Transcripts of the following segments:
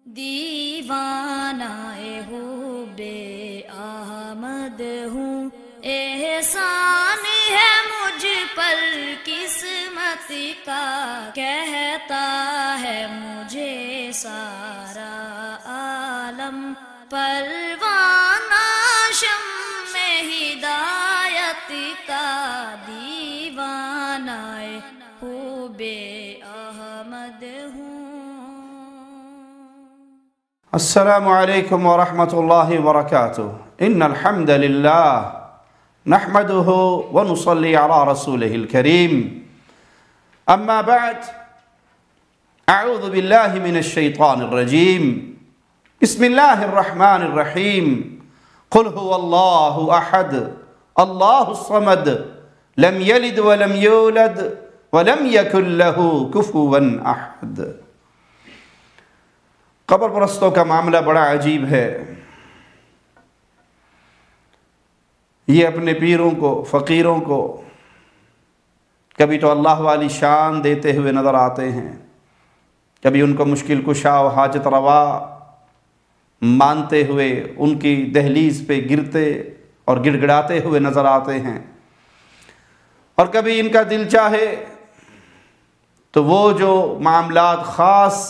دیوانائے حب احمد ہوں، احسان ہے مجھ پر قسمت کا، کہتا ہے مجھے سارا عالم پروانہ شمع ہدایت کا، دیوانائے حب احمد ہوں۔ السلام علیکم ورحمۃ اللہ وبرکاتہ۔ ان الحمد للہ نحمده ونصلي على رسوله الكريم، اما بعد، اعوذ باللہ من الشیطان الرجیم، بسم اللہ الرحمن الرحیم، قل هو اللہ احد اللہ الصمد لم یلد ولم یولد ولم یکن له کفوا احد۔ قبر پرستوں کا معاملہ بڑا عجیب ہے۔ یہ اپنے پیروں کو، فقیروں کو کبھی تو اللہ والی شان دیتے ہوئے نظر آتے ہیں، کبھی ان کو مشکل کشا و حاجت روا مانتے ہوئے ان کی دہلیز پہ گرتے اور گڑ گڑاتے ہوئے نظر آتے ہیں، اور کبھی ان کا دل چاہے تو وہ جو معاملات خاص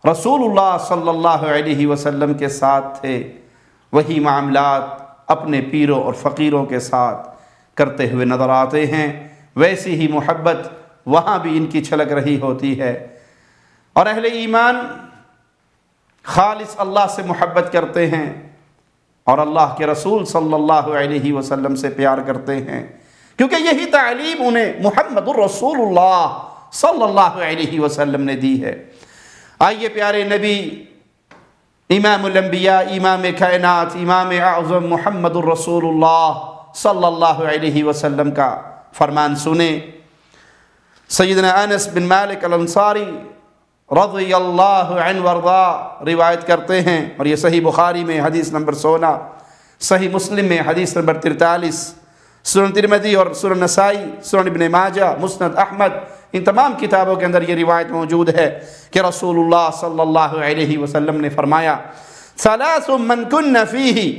رسول اللہ صلی اللہ علیہ وسلم کے ساتھ تھے وہی معاملات اپنے پیروں اور فقیروں کے ساتھ کرتے ہوئے نظر آتے ہیں۔ ویسی ہی محبت وہاں بھی ان کی چھلک رہی ہوتی ہے، اور اہل ایمان خالص اللہ سے محبت کرتے ہیں اور اللہ کے رسول صلی اللہ علیہ وسلم سے پیار کرتے ہیں، کیونکہ یہی تعلیم انہیں محمد الرسول اللہ صلی اللہ علیہ وسلم نے دی ہے۔ آئیے پیارے نبی، امام الانبیاء، امام کائنات، امام اعظم محمد الرسول اللہ صلی اللہ علیہ وسلم کا فرمان سنیں۔ سیدنا انس بن مالک الانصاری رضی اللہ عنہ وارضا روایت کرتے ہیں، اور یہ صحیح بخاری میں حدیث نمبر 16، صحیح مسلم میں حدیث نمبر 43، سنن ترمذی اور سنن نسائی، سنن ابن ماجہ، مسند احمد، ان تمام کتابوں کے اندر یہ روایت موجود ہے کہ رسول اللہ صلی اللہ علیہ وسلم نے فرمایا، ثلاث من کن فیہ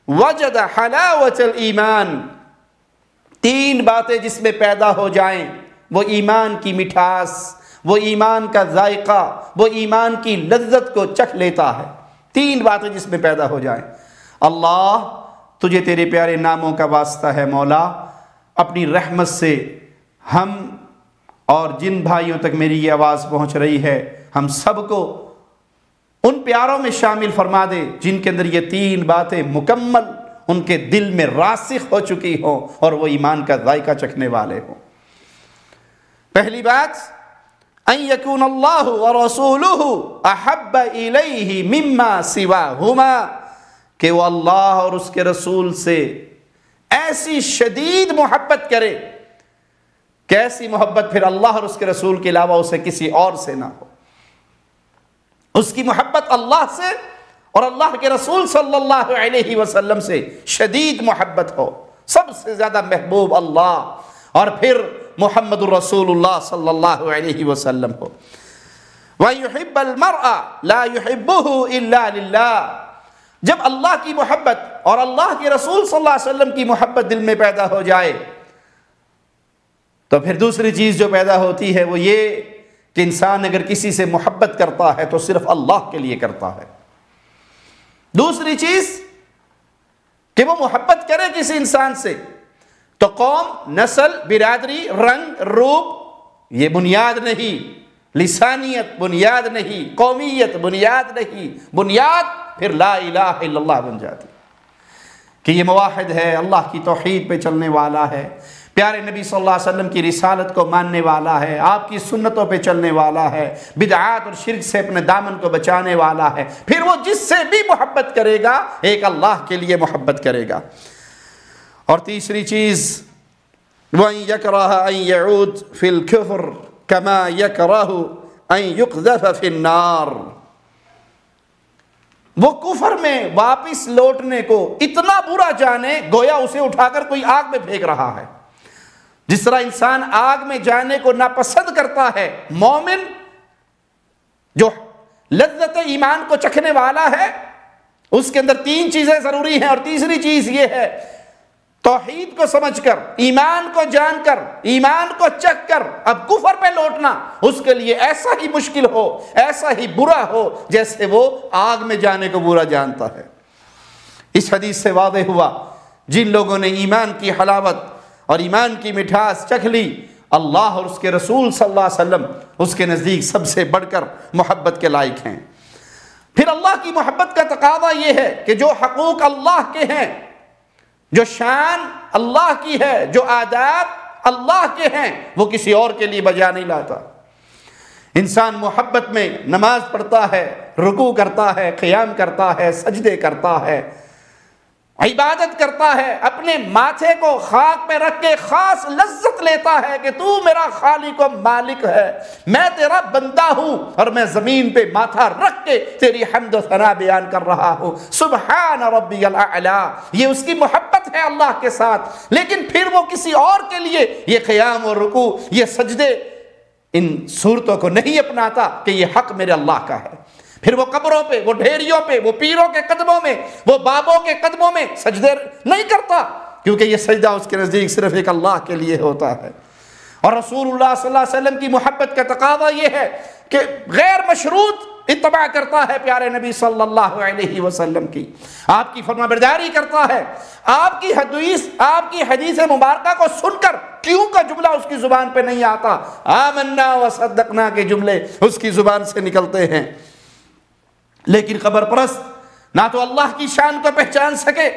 وجد حلاوت الایمان، تین باتیں جس میں پیدا ہو جائیں وہ ایمان کی مٹھاس، وہ ایمان کا ذائقہ، وہ ایمان کی لذت کو چکھ لیتا ہے۔ تین باتیں جس میں پیدا ہو جائیں۔ اللہ، تجھے تیرے پیارے ناموں کا واسطہ ہے مولا، اپنی رحمت سے ہم اور جن بھائیوں تک میری یہ آواز پہنچ رہی ہے ہم سب کو ان پیاروں میں شامل فرما دے جن کے اندر یہ تین باتیں مکمل ان کے دل میں راسخ ہو چکی ہوں اور وہ ایمان کا ذائقہ چکھنے والے ہوں۔ پہلی بات، ان یکون اللہ ورسولہ احب الیہ مما سواہما، کہ وہ اللہ اور اس کے رسول سے ایسی شدید محبت کرے، کیسی محبت پھر اللہ اور اس کے رسول کے علاوہ اسے کسی اور سے نہ ہو۔ اس کی محبت اللہ سے اور اللہ کے رسول صلی اللہ علیہ وسلم سے شدید محبت ہو، سب سے زیادہ محبوب اللہ اور پھر محمد الرسول اللہ صلی اللہ علیہ وسلم ہو۔ وَيُحِبَّ الْمَرْءَ لَا يُحِبُّهُ إِلَّا لِلَّهِ، جب اللہ کی محبت اور اللہ کے رسول صلی اللہ علیہ وسلم کی محبت دل میں پیدا ہو جائے تو پھر دوسری چیز جو پیدا ہوتی ہے وہ یہ کہ انسان اگر کسی سے محبت کرتا ہے تو صرف اللہ کے لیے کرتا ہے۔ دوسری چیز کہ وہ محبت کرے کسی انسان سے تو قوم، نسل، برادری، رنگ، روپ یہ بنیاد نہیں، لسانیت بنیاد نہیں، قومیت بنیاد نہیں، بنیاد پھر لا الہ الا اللہ بن جاتی کہ یہ موحد ہے، اللہ کی توحید پہ چلنے والا ہے، پیارے نبی صلی اللہ علیہ وسلم کی رسالت کو ماننے والا ہے، آپ کی سنتوں پہ چلنے والا ہے، بدعات اور شرک سے اپنے دامن کو بچانے والا ہے۔ پھر وہ جس سے بھی محبت کرے گا ایک اللہ کے لیے محبت کرے گا۔ اور تیسری چیز، وَأَن يَكْرَهَ أَن يَعُودَ فِي الْكُفْرِ كَمَا يَكْرَهُ أَن يُقْذَفَ فِي النَّارِ، وہ کفر میں واپس لوٹنے کو اتنا برا جانے گویا اسے اٹھا کر کوئی آگ میں پھینک رہا ہے۔ جس طرح انسان آگ میں جانے کو ناپسند کرتا ہے، مومن جو لذت ایمان کو چکھنے والا ہے، اس کے اندر 3 چیزیں ضروری ہیں، اور تیسری چیز یہ ہے توحید کو سمجھ کر، ایمان کو جان کر، ایمان کو چکھ کر اب کفر پہ لوٹنا اس کے لیے ایسا ہی مشکل ہو، ایسا ہی برا ہو جیسے وہ آگ میں جانے کو برا جانتا ہے۔ اس حدیث سے واضح ہوا جن لوگوں نے ایمان کی حلاوت اور ایمان کی مٹھاس چکھ لی، اللہ اور اس کے رسول صلی اللہ علیہ وسلم اس کے نزدیک سب سے بڑھ کر محبت کے لائق ہیں۔ پھر اللہ کی محبت کا تقاضا یہ ہے کہ جو حقوق اللہ کے ہیں، جو شان اللہ کی ہے، جو آداب اللہ کے ہیں، وہ کسی اور کے لیے بجا نہیں لاتا۔ انسان محبت میں نماز پڑھتا ہے، رکوع کرتا ہے، قیام کرتا ہے، سجدے کرتا ہے، عبادت کرتا ہے، اپنے ماتھے کو خاک پہ رکھ کے خاص لذت لیتا ہے کہ تو میرا خالق و مالک ہے، میں تیرا بندہ ہوں، اور میں زمین پہ ماتھا رکھ کے تیری حمد و ثنا بیان کر رہا ہوں، سبحان ربی الاعلی۔ یہ اس کی محبت ہے اللہ کے ساتھ۔ لیکن پھر وہ کسی اور کے لیے یہ قیام و رکوع، یہ سجدے، ان صورتوں کو نہیں اپناتا کہ یہ حق میرے اللہ کا ہے۔ پھر وہ قبروں پہ، وہ ڈھیریوں پہ، وہ پیروں کے قدموں میں، وہ بابوں کے قدموں میں سجدے نہیں کرتا، کیونکہ یہ سجدہ اس کے نزدیک صرف ایک اللہ کے لیے ہوتا ہے۔ اور رسول اللہ صلی اللہ علیہ وسلم کی محبت کا تقاضا یہ ہے کہ غیر مشروط اتباع کرتا ہے پیارے نبی صلی اللہ علیہ وسلم کی، آپ کی فرمانبرداری کرتا ہے، آپ کی حدیث مبارکہ کو سن کر کیوں کا جملہ اس کی زبان پہ نہیں آتا، آمنا و صدقنا کے جملے اس کی زبان سے نکلتے ہیں۔ لیکن قبر پرست نہ تو اللہ کی شان کو پہچان سکے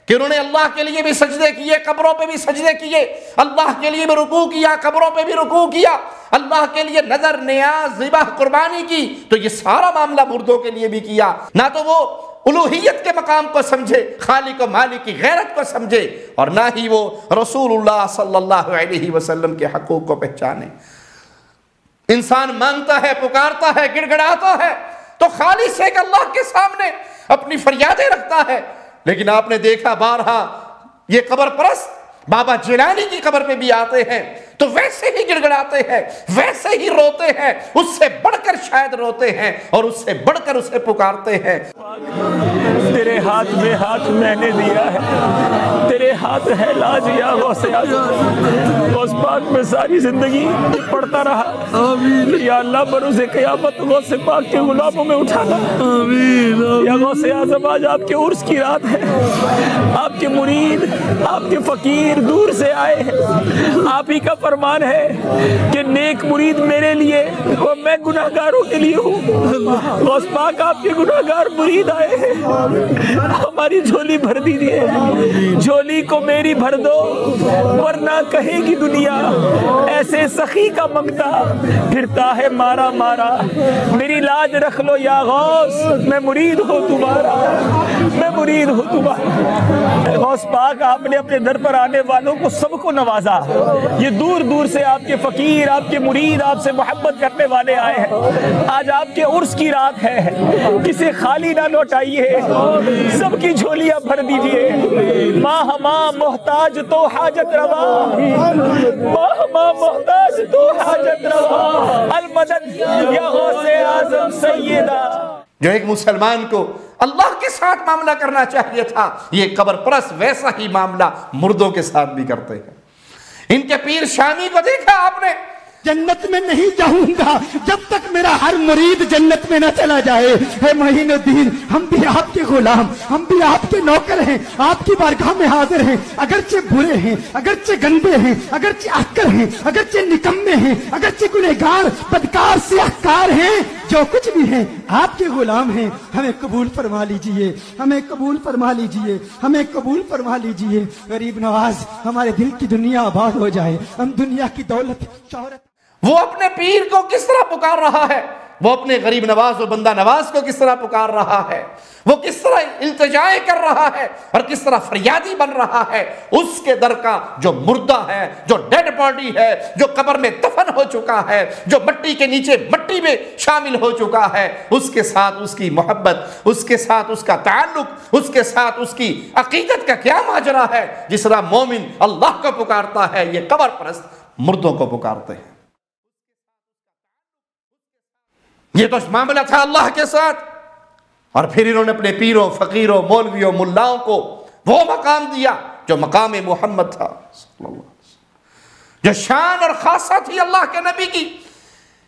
کہ انہوں نے اللہ کے لیے بھی سجدے کیے، قبروں پہ بھی سجدے کیے، اللہ کے لیے بھی رکوع کیا، قبروں پہ بھی رکوع کیا، اللہ کے لیے نذر، نیاز، ذبح، قربانی کی، تو یہ سارا معاملہ مردوں کے لیے بھی کیا۔ نہ تو وہ الوہیت کے مقام کو سمجھے، خالق و مالک کی غیرت کو سمجھے، اور نہ ہی وہ رسول اللہ صلی اللہ علیہ وسلم کے حقوق کو پہچانے۔ انسان مانگتا ہے، پکارتا ہے، گڑ گڑاتا ہے تو خالص ایک اللہ کے سامنے اپنی فریادیں رکھتا ہے، لیکن آپ نے دیکھا بارہا یہ قبر پرست بابا جیلانی کی قبر پہ بھی آتے ہیں تو ویسے ہی گڑ گڑاتے ہیں، ویسے ہی روتے ہیں، اس سے بڑھ کر شاید روتے ہیں اور اس سے بڑھ کر اسے پکارتے ہیں۔ تیرے ہاتھ میں ہاتھ میں نے دیا ہے، تیرے ہاتھ ہے لاج یا غوث اعظم۔ غوث پاک میں ساری زندگی پڑھتا رہا، یا اللہ بروز قیامت غوث پاک کے غلاموں میں اٹھانا۔ یا غوث اعظم آج آپ کے عرس کی رات ہے، آپ کے مرید، آپ کے فقیر دور سے آئے ہیں، آپ ہی کا فرمان ہے کہ نیک مرید میرے لیے اور میں گناہگاروں کے لیے ہوں۔ غوث پاک آپ کے گناہگار مرید آئے ہیں، ہماری جھولی بھر دیجئے، جھولی کو میری بھر دو، ورنہ کہے گی دنیا ایسے سخی کا منگتا پھرتا ہے مارا مارا۔ میری لاج رکھ لو یا غوث، میں مرید ہوں تمہارا، میں مرید ہوں تمہارا۔ غوث پاک آپ نے اپنے در پر آنے والوں کو سب کو نوازا، یہ دور دور سے آپ کے فقیر، آپ کے مرید، آپ سے محبت کرنے والے آئے ہیں۔ آج آپ کے عرس کی رات ہے، کسی خالی نہ لوٹائیے، سب کی جھولیاں بھر دیجئے۔ ماہ ماں محتاج تو حاجت روا، ماہ ماں محتاج تو حاجت روا، المدد یا غوث اعظم سیدہ۔ جو ایک مسلمان کو اللہ کے ساتھ معاملہ کرنا چاہیے تھا، یہ قبر پرست ویسا ہی معاملہ مردوں کے ساتھ بھی کرتے ہیں۔ ان کے پیر شامی کو دیکھا آپ نے، جنت میں نہیں جاؤں گا جب تک میرا ہر مرید جنت میں نہ چلا جائے۔ اے معین الدین، ہم بھی آپ کے غلام، ہم بھی آپ کے نوکر ہیں، آپ کی بارگاہ میں حاضر ہیں، اگرچہ برے ہیں، اگرچہ گندے ہیں، اگرچہ احقر ہیں، اگرچہ نکمے ہیں، اگرچہ گنہگار، بدکار، سیاہکار ہیں، جو کچھ بھی ہیں آپ کے غلام ہیں، ہمیں قبول فرما لیجئے، ہمیں قبول فرما لیجئے، ہمیں قبول فرما لیجئے۔ غریب نواز، ہمارے دل کی دنیا آباد ہو جائے، ہم دنیا کی دولت، شہرت۔ وہ اپنے پیر کو کس طرح پکار رہا ہے، وہ اپنے غریب نواز و بندہ نواز کو کس طرح پکار رہا ہے، وہ کس طرح التجائے کر رہا ہے اور کس طرح فریادی بن رہا ہے۔ اس کے در کا جو مردہ ہے، جو ڈیڈ باڈی ہے، جو قبر میں دفن ہو چکا ہے، جو مٹی کے نیچے مٹی میں شامل ہو چکا ہے، اس کے ساتھ اس کی محبت، اس کے ساتھ اس کا تعلق، اس کے ساتھ اس کی عقیدت کا کیا ماجرا ہے۔ جس طرح مومن اللہ کو پکارتا ہے، یہ قبر پرست مردوں کو پکارتے ہیں۔ یہ تو معاملہ تھا اللہ کے ساتھ، اور پھر انہوں نے اپنے پیروں، فقیروں، مولویوں، ملاؤں کو وہ مقام دیا جو مقام محمد تھا صلی اللہ علیہ وسلم، جو شان اور خاصہ تھی اللہ کے نبی کی،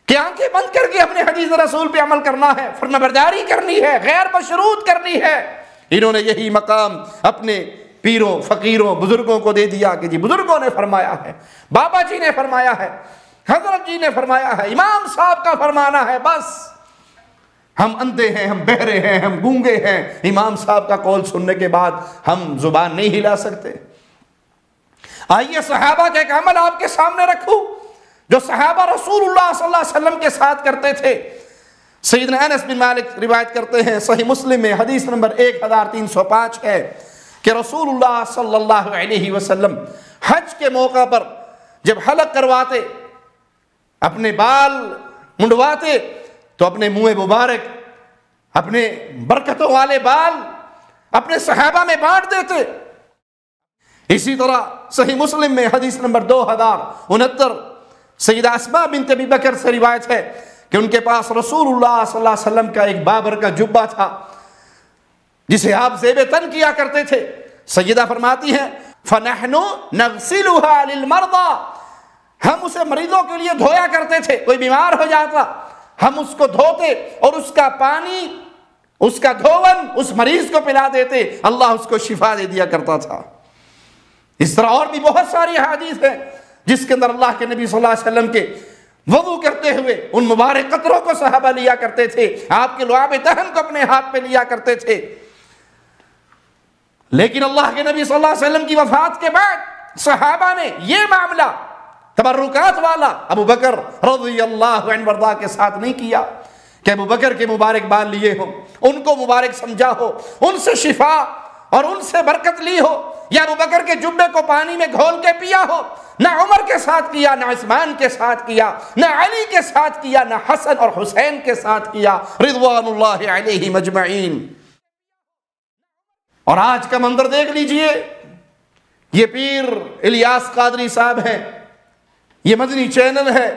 کہ آنکھیں بند کر کے اپنے حدیث رسول پہ عمل کرنا ہے، فرمانبرداری کرنی ہے، غیر مشروط کرنی ہے۔ انہوں نے یہی مقام اپنے پیروں، فقیروں، بزرگوں کو دے دیا کہ جی بزرگوں نے فرمایا ہے، بابا جی نے فرمایا ہے، حضرت جی نے فرمایا ہے، امام صاحب کا فرمانا ہے، بس ہم اندھے ہیں، ہم بہرے ہیں، ہم گونگے ہیں، امام صاحب کا قول سننے کے بعد ہم زبان نہیں ہلا سکتے۔ آئیے صحابہ کا ایک عمل آپ کے سامنے رکھوں جو صحابہ رسول اللہ صلی اللہ علیہ وسلم کے ساتھ کرتے تھے۔ سیدنا انس بن مالک روایت کرتے ہیں، صحیح مسلم میں حدیث نمبر 1305 ہے کہ رسول اللہ صلی اللہ علیہ وسلم حج کے موقع پر جب حلق کرواتے، اپنے بال منڈواتے، تو اپنے منہ مبارک، اپنے برکتوں والے بال اپنے صحابہ میں بانٹ دیتے۔ اسی طرح صحیح مسلم میں حدیث نمبر 2069 سیدہ اسماء بنت ابی بکر سے روایت ہے کہ ان کے پاس رسول اللہ صلی اللہ علیہ وسلم کا ایک بابر کا جبہ تھا جسے آپ زیب تن کیا کرتے تھے۔ سیدہ فرماتی ہیں فَنَحْنُ نَغْسِلُهَا لِلْمَرْضَى، ہم اسے مریضوں کے لیے دھویا کرتے تھے، کوئی بیمار ہو جاتا ہم اس کو دھوتے اور اس کا پانی، اس کا دھون اس مریض کو پلا دیتے، اللہ اس کو شفا دے دیا کرتا تھا۔ اس طرح اور بھی بہت ساری حدیث ہیں جس کے اندر اللہ کے نبی صلی اللہ علیہ وسلم کے وضو کرتے ہوئے ان مبارک قطروں کو صحابہ لیا کرتے تھے، آپ کے لعاب دہن کو اپنے ہاتھ پہ لیا کرتے تھے۔ لیکن اللہ کے نبی صلی اللہ علیہ وسلم کی وفات کے بعد صحابہ نے یہ معاملہ تبرکات والا ابو بکر رضی اللہ عنہ وارضاہ کے ساتھ نہیں کیا کہ ابو بکر کے مبارک بال لیے ہوں، ان کو مبارک سمجھا ہو، ان سے شفا اور ان سے برکت لی ہو، یا ابو بکر کے جبے کو پانی میں گھول کے پیا ہو۔ نہ عمر کے ساتھ کیا، نہ عثمان کے ساتھ کیا، نہ علی کے ساتھ کیا، نہ حسن اور حسین کے ساتھ کیا رضوان اللہ علیہم اجمعین۔ اور آج کا منظر دیکھ لیجئے، یہ پیر الیاس قادری صاحب ہیں، یہ مدنی چینل ہے،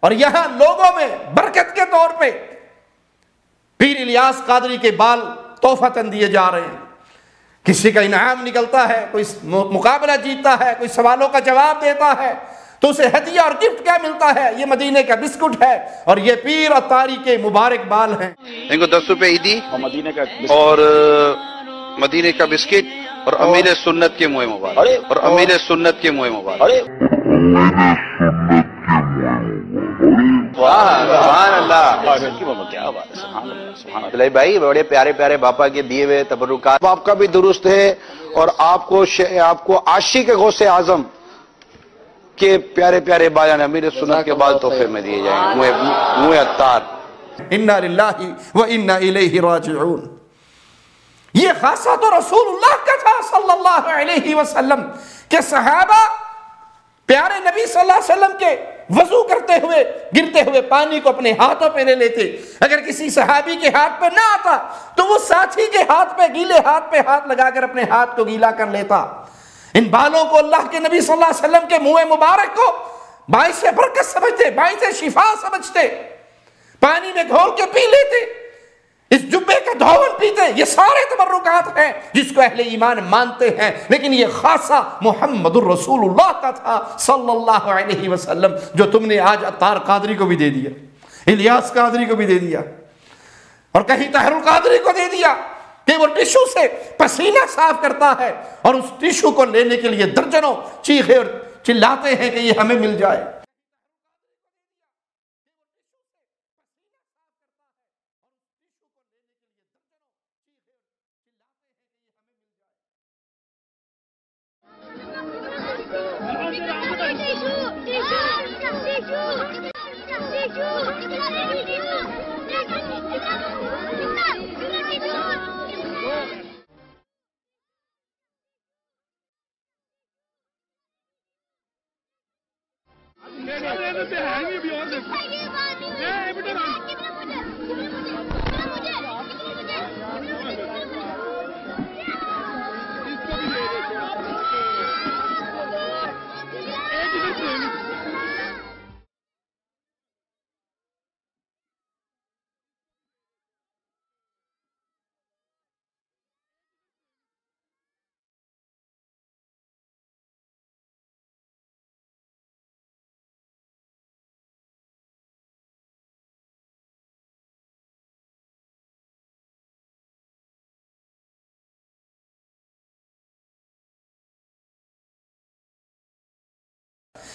اور یہاں لوگوں میں برکت کے طور پہ پیر الیاس قادری کے بال تحفۃً دیے جا رہے ہیں۔ کسی کا انعام نکلتا ہے، کوئی مقابلہ جیتتا ہے، کوئی سوالوں کا جواب دیتا ہے تو اسے ہدیہ اور گفٹ کیا ملتا ہے؟ یہ مدینے کا بسکٹ ہے، اور یہ پیر اتاری کے مبارک بال ہیں۔ ان کو 10 روپے عیدی اور مدینے کا بسکٹ اور امیر سنت کے منہ مبارک، اور امیر سنت کے منہ مبارک۔ سبحان اللہ، کیا بات ہے، سبحان اللہ، سبحان اللہ۔ بھائی بڑے پیارے پیارے باپا کے دیے ہوئے تبرکات آپ کا بھی درست ہے، اور آپ کو عاشق غوث اعظم کے پیارے پیارے بال امیر سنت کے بال تحفے میں دیے جائیں گے، منہ عطار۔ انا للہ و انا الیہ راجعون۔ یہ خاصہ تو رسول اللہ کا تھا صلی اللہ علیہ وسلم کہ صحابہ پیارے نبی صلی اللہ علیہ وسلم کے وضو کرتے ہوئے گرتے ہوئے پانی کو اپنے ہاتھوں پہ لے لیتے۔ اگر کسی صحابی کے ہاتھ پہ نہ آتا تو وہ ساتھی کے ہاتھ پہ، گیلے ہاتھ پہ ہاتھ لگا کر اپنے ہاتھ کو گیلا کر لیتا۔ ان بالوں کو اللہ کے نبی صلی اللہ علیہ وسلم کے منہ مبارک کو باعث برکت سمجھتے، باعث شفا سمجھتے، پانی میں گھول کے پی لیتے، اس جبے کا دھون پیتے۔ یہ سارے تبرکات ہیں جس کو اہل ایمان مانتے ہیں، لیکن یہ خاصہ محمد الرسول اللہ کا تھا صلی اللہ علیہ وسلم، جو تم نے آج عطار قادری کو بھی دے دیا، الیاس قادری کو بھی دے دیا، اور کہیں طاہر القادری کو دے دیا کہ وہ ٹیشو سے پسینہ صاف کرتا ہے، اور اس ٹیشو کو لینے کے لیے درجنوں چیخے اور چلاتے ہیں کہ یہ ہمیں مل جائے۔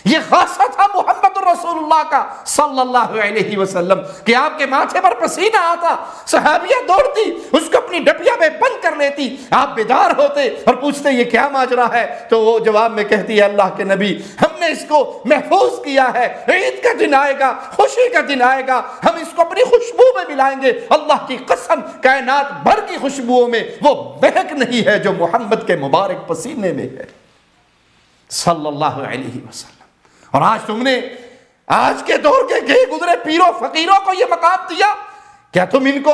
یہ خاصہ تھا محمد رسول اللہ کا صلی اللہ علیہ وسلم کہ آپ کے ماتھے پر پسینہ آتا، صحابیہ دوڑتی، اس کو اپنی ڈبیا میں بند کر لیتی، آپ بیدار ہوتے اور پوچھتے یہ کیا ماجرا ہے، تو وہ جواب میں کہتی ہے اللہ کے نبی ہم نے اس کو محفوظ کیا ہے، عید کا دن آئے گا، خوشی کا دن آئے گا، ہم اس کو اپنی خوشبو میں ملائیں گے، اللہ کی قسم کائنات بھر کی خوشبوؤں میں وہ مہک نہیں ہے جو محمد کے مبارک پسینے میں ہے صلی اللہ علیہ وسلم۔ اور آج تم نے آج کے دور کے گئے گزرے پیروں فقیروں کو یہ مقام دیا، کیا تم ان کو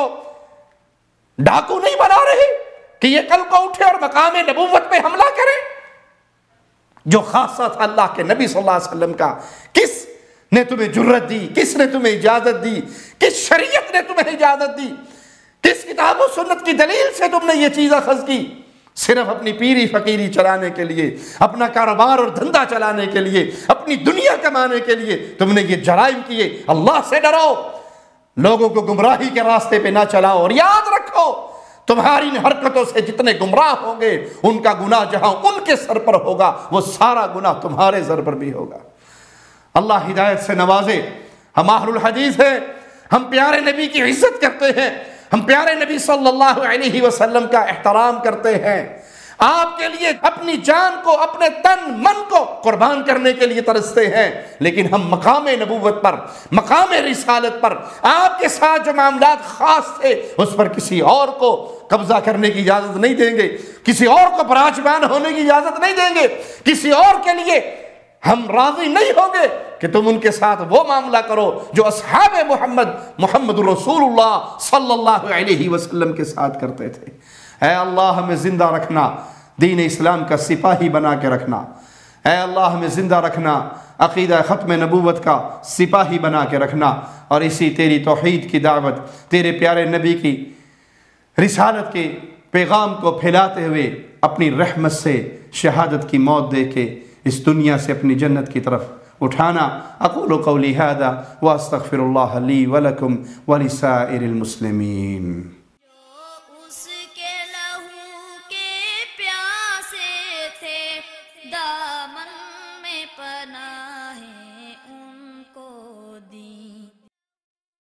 ڈاکو نہیں بنا رہے کہ یہ کل کو اٹھے اور مقام نبوت پہ حملہ کرے؟ جو خاصہ تھا اللہ کے نبی صلی اللہ علیہ وسلم کا، کس نے تمہیں جرت دی، کس نے تمہیں اجازت دی، کس شریعت نے تمہیں اجازت دی، کس کتاب و سنت کی دلیل سے تم نے یہ چیز اخذ کی؟ صرف اپنی پیری فقیری چلانے کے لیے، اپنا کاروبار اور دھندا چلانے کے لیے، اپنی دنیا کمانے کے لیے تم نے یہ جرائم کیے۔ اللہ سے ڈرو، لوگوں کو گمراہی کے راستے پہ نہ چلاؤ، اور یاد رکھو تمہاری ان حرکتوں سے جتنے گمراہ ہوں گے ان کا گناہ جہاں ان کے سر پر ہوگا وہ سارا گناہ تمہارے سر پر بھی ہوگا۔ اللہ ہدایت سے نوازے۔ ہم اہل الحدیث ہیں، ہم پیارے نبی کی عزت کرتے ہیں، ہم پیارے نبی صلی اللہ علیہ وسلم کا احترام کرتے ہیں، آپ کے لیے اپنی جان کو، اپنے تن من کو قربان کرنے کے لیے ترستے ہیں، لیکن ہم مقام نبوت پر، مقام رسالت پر، آپ کے ساتھ جو معاملات خاص تھے اس پر کسی اور کو قبضہ کرنے کی اجازت نہیں دیں گے، کسی اور کو براجمان ہونے کی اجازت نہیں دیں گے، کسی اور کے لیے ہم راضی نہیں ہوں گے کہ تم ان کے ساتھ وہ معاملہ کرو جو اصحاب محمد رسول اللہ صلی اللہ علیہ وسلم کے ساتھ کرتے تھے۔ اے اللہ ہمیں زندہ رکھنا، دین اسلام کا سپاہی بنا کے رکھنا، اے اللہ ہمیں زندہ رکھنا، عقیدہ ختم نبوت کا سپاہی بنا کے رکھنا، اور اسی تیری توحید کی دعوت، تیرے پیارے نبی کی رسالت کے پیغام کو پھیلاتے ہوئے اپنی رحمت سے شہادت کی موت دے کے اس دنیا سے اپنی جنت کی طرف اٹھانا۔ اقول قولی ھذا واستغفر اللہ لی ولکم ولسائر المسلمین۔